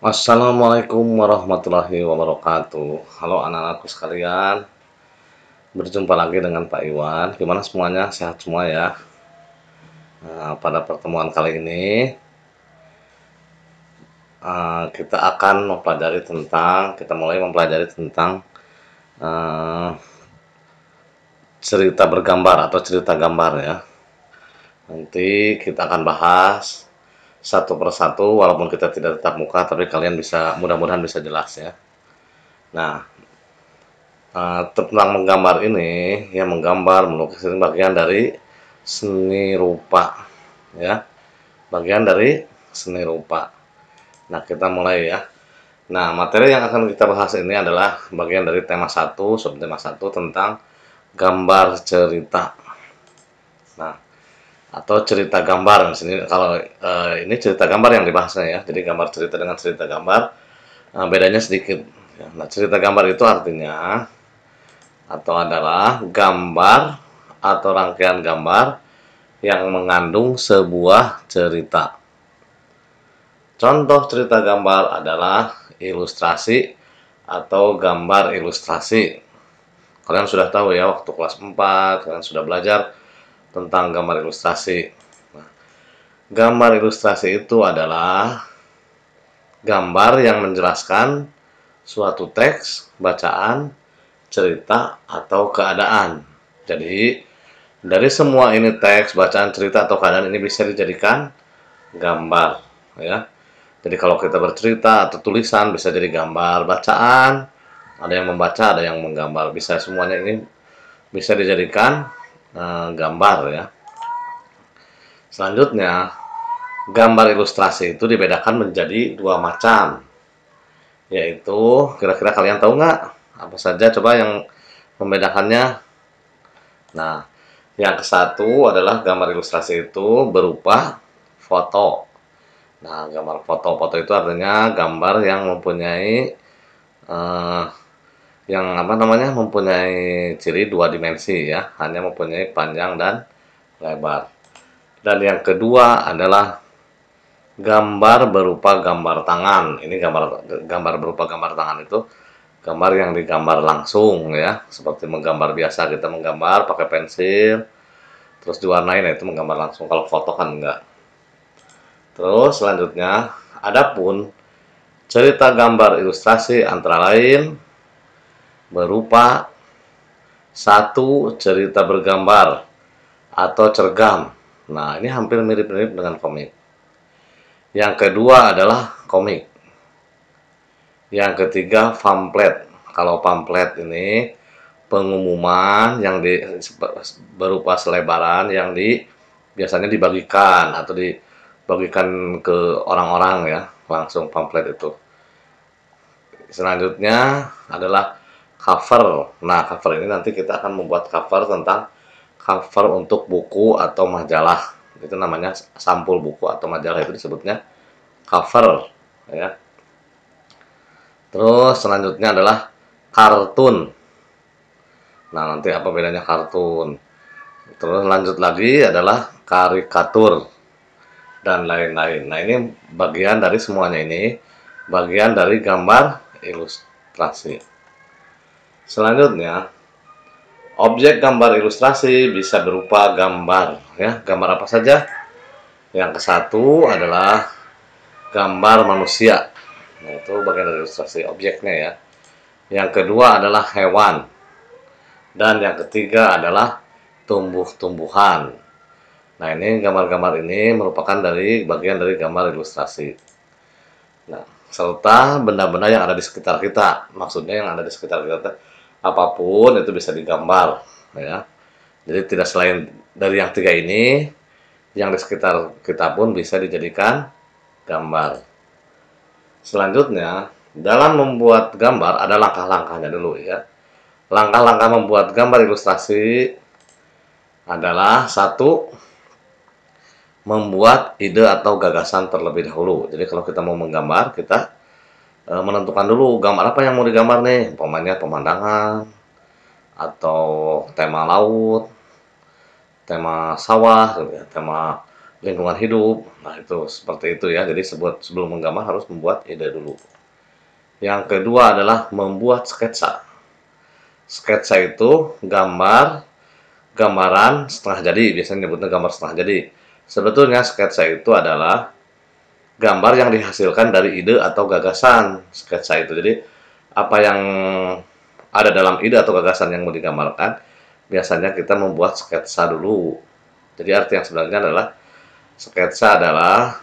Assalamualaikum warahmatullahi wabarakatuh. Halo anak-anakku sekalian, berjumpa lagi dengan Pak Iwan. Gimana semuanya? Sehat semua ya? Nah, pada pertemuan kali ini kita mulai mempelajari tentang eh, cerita bergambar atau cerita gambar ya. Nanti kita akan bahas satu persatu, walaupun kita tidak tatap muka, tapi kalian bisa, mudah-mudahan bisa jelas ya. Nah, tentang menggambar ini, ya menggambar, melukis ini bagian dari seni rupa, ya, bagian dari seni rupa. Nah, kita mulai ya. Nah, materi yang akan kita bahas ini adalah bagian dari tema 1, subtema 1 tentang gambar cerita. Nah, atau cerita gambar di sini kalau ini cerita gambar yang dibahasnya ya. Jadi gambar cerita dengan cerita gambar bedanya sedikit. Nah, cerita gambar itu artinya atau adalah gambar atau rangkaian gambar yang mengandung sebuah cerita. Contoh cerita gambar adalah ilustrasi atau gambar ilustrasi. Kalian sudah tahu ya, waktu kelas 4 kalian sudah belajar tentang gambar ilustrasi. Nah, gambar ilustrasi itu adalah gambar yang menjelaskan suatu teks, bacaan, cerita, atau keadaan. Jadi, dari semua ini teks, bacaan, cerita, atau keadaan ini bisa dijadikan gambar. Ya. Jadi kalau kita bercerita atau tulisan bisa jadi gambar, bacaan, ada yang membaca, ada yang menggambar. Bisa semuanya ini bisa dijadikan gambar ya. Selanjutnya, gambar ilustrasi itu dibedakan menjadi dua macam. Yaitu, kira-kira kalian tahu nggak? Apa saja coba yang membedakannya? Nah, yang ke satu adalah gambar ilustrasi itu berupa foto. Nah, gambar foto itu artinya gambar yang mempunyai eh, yang apa namanya mempunyai ciri dua dimensi ya, hanya mempunyai panjang dan lebar. Dan yang kedua adalah gambar berupa gambar tangan. Ini gambar berupa gambar tangan itu gambar yang digambar langsung ya, seperti menggambar biasa kita menggambar pakai pensil, terus diwarnain, itu menggambar langsung. Kalau foto kan enggak. Terus selanjutnya, adapun cerita gambar ilustrasi antara lain berupa satu cerita bergambar atau cergam. Nah, ini hampir mirip-mirip dengan komik. Yang kedua adalah komik. Yang ketiga pamflet. Kalau pamflet ini pengumuman yang berupa selebaran yang biasanya dibagikan atau dibagikan ke orang-orang ya, langsung pamflet itu. Selanjutnya adalah cover. Nah, cover ini nanti kita akan membuat cover tentang cover untuk buku atau majalah. Itu namanya sampul buku atau majalah, itu disebutnya cover ya. Terus selanjutnya adalah kartun. Nah, nanti apa bedanya kartun? Terus lanjut lagi adalah karikatur dan lain-lain. Nah, ini bagian dari semuanya ini, bagian dari gambar ilustrasi. Selanjutnya, objek gambar ilustrasi bisa berupa gambar ya. Gambar apa saja? Yang ke satu adalah gambar manusia. Nah, itu bagian dari ilustrasi objeknya ya. Yang kedua adalah hewan. Dan yang ketiga adalah tumbuh-tumbuhan. Nah, ini gambar-gambar ini merupakan bagian dari gambar ilustrasi. Nah, serta benda-benda yang ada di sekitar kita. Maksudnya yang ada di sekitar kita, apapun itu bisa digambar ya. Jadi tidak selain dari yang tiga ini, yang di sekitar kita pun bisa dijadikan gambar. Selanjutnya, dalam membuat gambar ada langkah-langkahnya dulu ya. Langkah-langkah membuat gambar ilustrasi adalah satu, membuat ide atau gagasan terlebih dahulu. Jadi kalau kita mau menggambar, kita menentukan dulu gambar apa yang mau digambar nih. Umpamanya pemandangan, atau tema laut, tema sawah, gitu ya, tema lingkungan hidup. Nah, itu seperti itu ya. Jadi sebelum menggambar harus membuat ide dulu. Yang kedua adalah membuat sketsa. Sketsa itu gambaran setengah jadi, biasanya nyebutnya gambar setengah jadi. Sebetulnya sketsa itu adalah gambar yang dihasilkan dari ide atau gagasan sketsa itu. Jadi apa yang ada dalam ide atau gagasan yang mau digambarkan, biasanya kita membuat sketsa dulu. Jadi arti yang sebenarnya adalah sketsa adalah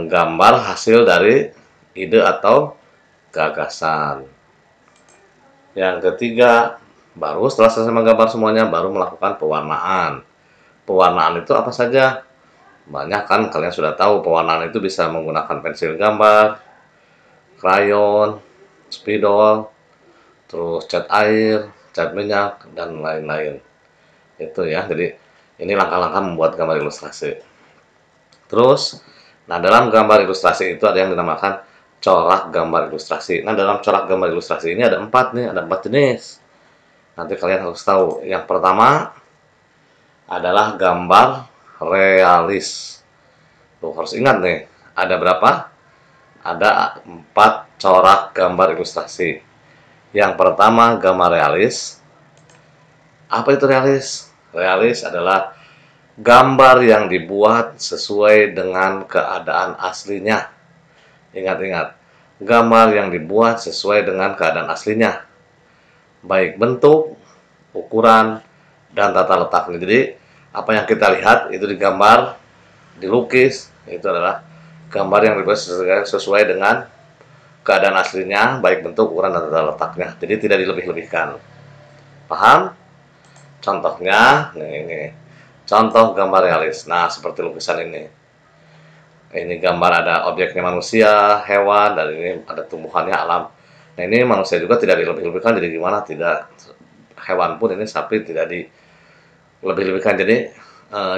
gambar hasil dari ide atau gagasan. Yang ketiga, baru setelah selesai menggambar semuanya, baru melakukan pewarnaan. Pewarnaan itu apa saja? Banyak kan, kalian sudah tahu pewarnaan itu bisa menggunakan pensil gambar, krayon, spidol, terus cat air, cat minyak, dan lain-lain. Itu ya, jadi ini langkah-langkah membuat gambar ilustrasi. Terus, nah dalam gambar ilustrasi itu ada yang dinamakan corak gambar ilustrasi. Nah dalam corak gambar ilustrasi ini ada empat jenis. Nanti kalian harus tahu. Yang pertama adalah gambar realis. Tuh, harus ingat nih, ada berapa? Ada 4 corak gambar ilustrasi. Yang pertama gambar realis. Apa itu realis? Realis adalah gambar yang dibuat sesuai dengan keadaan aslinya. Ingat-ingat, gambar yang dibuat sesuai dengan keadaan aslinya. Baik bentuk, ukuran, dan tata letaknya. Jadi, apa yang kita lihat itu digambar, dilukis, itu adalah gambar yang dibuat sesuai dengan keadaan aslinya, baik bentuk, ukuran, dan tata letaknya. Jadi tidak dilebih-lebihkan. Paham? Contohnya, ini. Contoh gambar realis. Nah, seperti lukisan ini. Ini gambar ada objeknya manusia, hewan, dan ini ada tumbuhannya, alam. Nah, ini manusia juga tidak dilebih-lebihkan, jadi gimana? Tidak. Hewan pun ini sapi tidak dilebih-lebihkan, jadi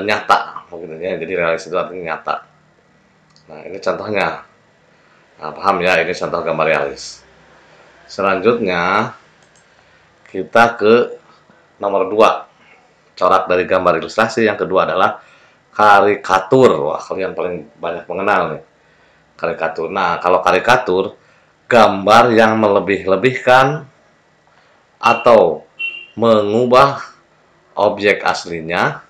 nyata. Mungkin jadi realis itu artinya nyata. Nah, ini contohnya. Nah, paham ya, ini contoh gambar realis. Selanjutnya, kita ke nomor 2. Corak dari gambar ilustrasi. Yang kedua adalah karikatur. Wah, kalian paling banyak mengenal nih. Karikatur. Nah, kalau karikatur, gambar yang melebih-lebihkan atau mengubah objek aslinya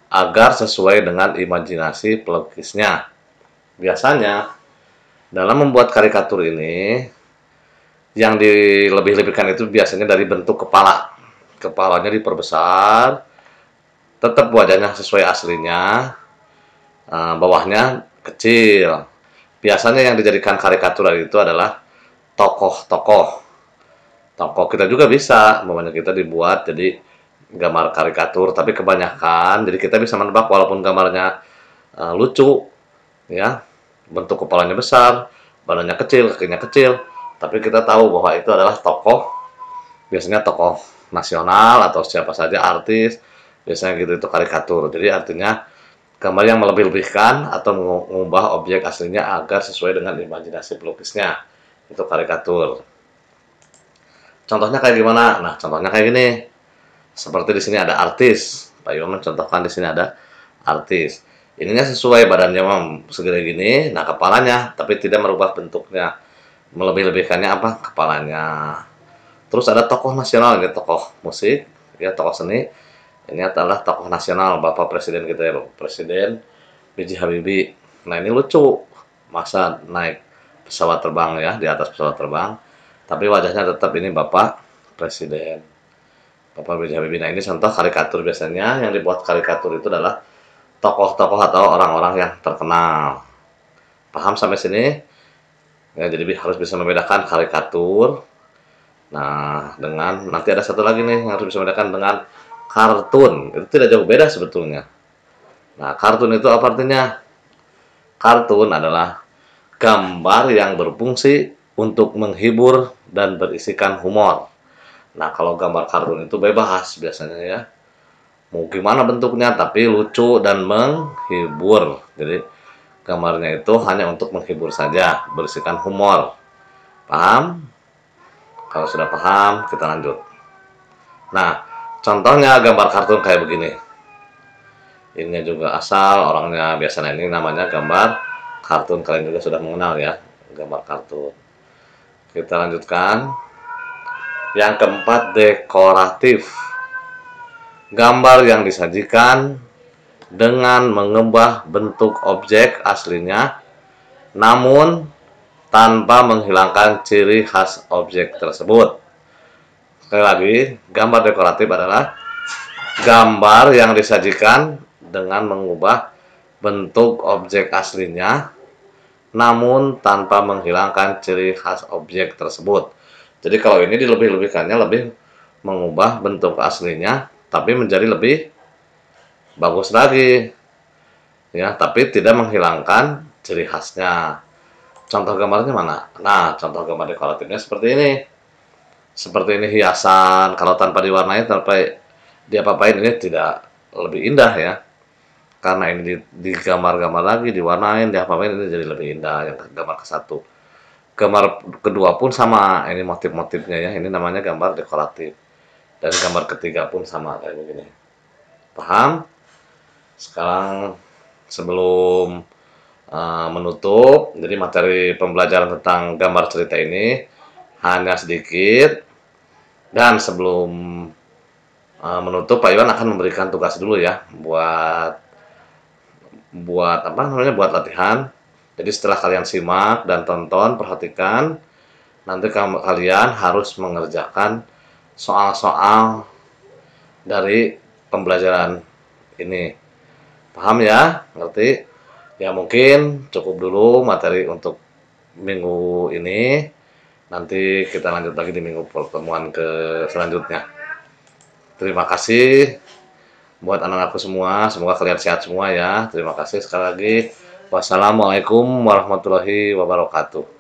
agar sesuai dengan imajinasi pelukisnya. Biasanya, dalam membuat karikatur ini, yang dilebih-lebihkan itu biasanya dari bentuk kepala. Kepalanya diperbesar, tetap wajahnya sesuai aslinya, bawahnya kecil. Biasanya yang dijadikan karikatur itu adalah tokoh-tokoh. Tokoh kita juga bisa, namanya kita dibuat jadi gambar karikatur, tapi kebanyakan, jadi kita bisa menebak walaupun gambarnya lucu, ya, bentuk kepalanya besar, badannya kecil, kakinya kecil, tapi kita tahu bahwa itu adalah tokoh, biasanya tokoh nasional atau siapa saja artis, biasanya gitu itu karikatur. Jadi artinya gambar yang melebih-lebihkan atau mengubah objek aslinya agar sesuai dengan imajinasi pelukisnya, itu karikatur. Contohnya kayak gimana? Nah, contohnya kayak gini. Seperti di sini ada artis. Pak Iwan mencontohkan di sini ada artis. Ininya sesuai badannya segede gini, nah kepalanya, tapi tidak merubah bentuknya. Melebih-lebihkannya apa? Kepalanya. Terus ada tokoh nasional, ini tokoh musik, ya tokoh seni. Ini adalah tokoh nasional, Bapak Presiden kita ya, Bapak Presiden B.J. Habibie. Nah ini lucu, masa naik pesawat terbang ya, di atas pesawat terbang, tapi wajahnya tetap ini Bapak Presiden, Bapak B.J. Habibie. Nah ini contoh karikatur. Biasanya yang dibuat karikatur itu adalah tokoh-tokoh atau orang-orang yang terkenal. Paham sampai sini? Ya, jadi harus bisa membedakan karikatur. Nah, dengan nanti ada satu lagi nih yang harus bisa membedakan dengan kartun. Itu tidak jauh beda sebetulnya. Nah, kartun itu apa artinya? Kartun adalah gambar yang berfungsi untuk menghibur dan berisikan humor. Nah, kalau gambar kartun itu bebas biasanya ya. Mau gimana bentuknya, tapi lucu dan menghibur. Jadi, gambarnya itu hanya untuk menghibur saja, berisikan humor. Paham? Kalau sudah paham, kita lanjut. Nah, contohnya gambar kartun kayak begini. Ininya juga asal, orangnya biasanya ini namanya gambar kartun. Kalian juga sudah mengenal ya, gambar kartun. Kita lanjutkan. Yang keempat, dekoratif. Gambar yang disajikan dengan mengubah bentuk objek aslinya, namun tanpa menghilangkan ciri khas objek tersebut. Sekali lagi, gambar dekoratif adalah gambar yang disajikan dengan mengubah bentuk objek aslinya, namun tanpa menghilangkan ciri khas objek tersebut. Jadi kalau ini dilebih-lebihkannya, lebih mengubah bentuk aslinya, tapi menjadi lebih bagus lagi, ya, tapi tidak menghilangkan ciri khasnya. Contoh gambarnya mana? Nah, contoh gambar dekoratifnya seperti ini. Seperti ini hiasan, kalau tanpa diwarnai, tanpa diapa-apain, ini tidak lebih indah ya. Karena ini digambar-gambar lagi, diwarnain, diapa-apain, ini jadi lebih indah yang gambar ke satu. Gambar kedua pun sama, ini motif-motifnya ya, ini namanya gambar dekoratif. Dan gambar ketiga pun sama kayak begini. Paham? Sekarang sebelum menutup, jadi materi pembelajaran tentang gambar cerita ini hanya sedikit. Dan sebelum menutup, Pak Iwan akan memberikan tugas dulu ya, buat apa namanya, buat latihan. Jadi setelah kalian simak dan tonton, perhatikan, nanti kalian harus mengerjakan soal-soal dari pembelajaran ini. Paham ya? Ngerti? Ya mungkin cukup dulu materi untuk minggu ini. Nanti kita lanjut lagi di minggu pertemuan ke selanjutnya. Terima kasih buat anak-anakku semua. Semoga kalian sehat semua ya. Terima kasih sekali lagi. Wassalamualaikum warahmatullahi wabarakatuh.